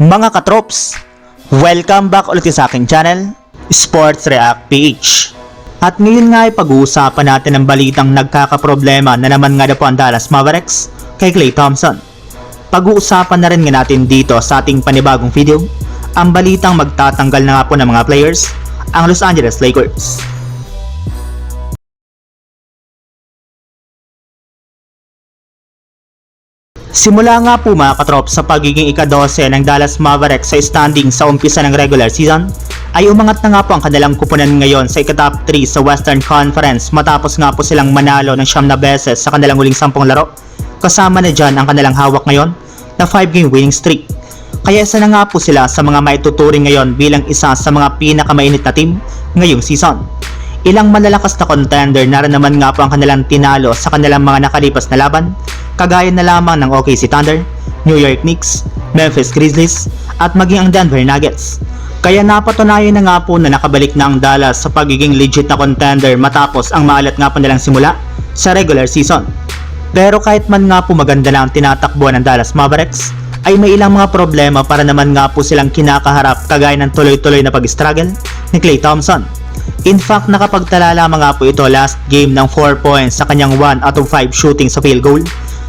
Mga katrops, welcome back ulit sa aking channel, Sports React PH. At ngayon nga ay pag-uusapan natin ang balitang nagkakaproblema na naman nga po ang Dallas Mavericks kay Klay Thompson. Pag-uusapan na rin nga natin dito sa ating panibagong video, ang balitang magtatanggal na nga po ng mga players, ang Los Angeles Lakers. Simula nga po mga katrop sa pagiging ika-12 ng Dallas Mavericks sa standing sa umpisa ng regular season, ay umangat na nga po ang kanilang kupunan ngayon sa ika-top 3 sa Western Conference matapos nga po silang manalo ng 9 na beses sa kanilang huling 10 laro. Kasama na dyan ang kanilang hawak ngayon na 5-game winning streak. Kaya isa na nga po sila sa mga maituturing ngayon bilang isa sa mga pinakamainit na team ngayong season. Ilang malalakas na contender na rin naman nga po ang kanilang tinalo sa kanilang mga nakalipas na laban, kagaya na lamang ng OKC Thunder, New York Knicks, Memphis Grizzlies, at maging ang Denver Nuggets. Kaya napatunayan na nga po na nakabalik na ang Dallas sa pagiging legit na contender matapos ang maalat nga po nilang simula sa regular season. Pero kahit man nga po maganda na ang tinatakbuhan ng Dallas Mavericks, ay may ilang mga problema para naman nga po silang kinakaharap kagaya ng tuloy-tuloy na pag-struggle ni Klay Thompson. In fact, nakapagtala lamang nga po ito last game ng 4 points sa kanyang 1 out of 5 shooting sa field goal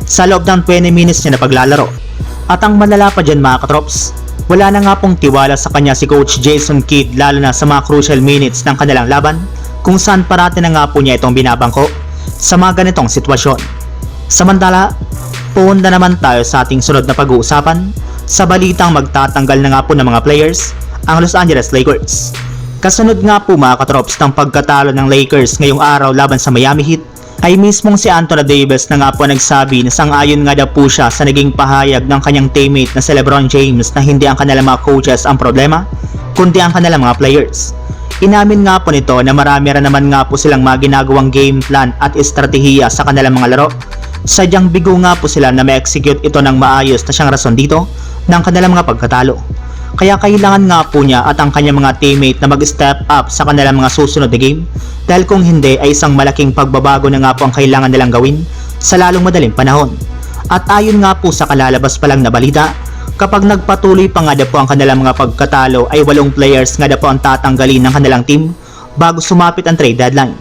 sa loob ng 20 minutes niya na paglalaro. At ang malala pa dyan mga katrops, wala na nga pong tiwala sa kanya si Coach Jason Kidd lalo na sa mga crucial minutes ng kanilang laban kung saan parati na nga po niya itong binabangko sa mga ganitong sitwasyon. Samantala, punta naman tayo sa ating sunod na pag-uusapan sa balitang magtatanggal na nga po ng mga players ang Los Angeles Lakers. Kasunod nga po mga katrops ng pagkatalo ng Lakers ngayong araw laban sa Miami Heat, ay mismong si Anthony Davis na nga po nagsabi na sang-ayon nga daw po siya sa naging pahayag ng kanyang teammate na si LeBron James na hindi ang kanilang mga coaches ang problema, kundi ang kanilang mga players. Inamin nga po nito na marami rin naman nga po silang mga ginagawang game plan at estratehiya sa kanilang mga laro. Sadyang bigo nga po sila na ma-execute ito ng maayos na siyang rason dito ng kanilang mga pagkatalo. Kaya kailangan nga po niya at ang kanyang mga teammate na mag-step up sa kanilang mga susunod na game dahil kung hindi ay isang malaking pagbabago na nga po ang kailangan nilang gawin sa lalong madaling panahon. At ayon nga po sa kalalabas pa lang na balita, kapag nagpatuloy pa nga po ang kanilang mga pagkatalo ay 8 players nga po ang tatanggalin ng kanilang team bago sumapit ang trade deadline.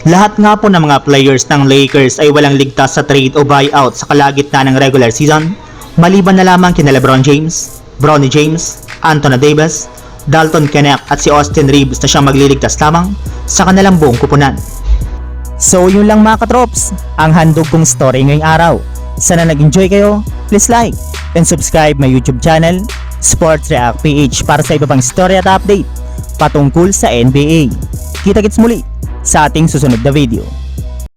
Lahat nga po ng mga players ng Lakers ay walang ligtas sa trade o buyout sa kalagitnaan ng regular season, maliban na lamang kina LeBron James, Bronny James, Anthony Davis, Dalton Knecht at si Austin Reeves na siyang magliligtas lamang sa kanilang buong kupunan. So yun lang mga katrops, ang handog kong story ngayong araw. Sana nag-enjoy kayo, please like and subscribe my YouTube channel, Sports React PH, para sa iba pang story at update patungkol sa NBA. Kita-kits muli sa ating susunod na video.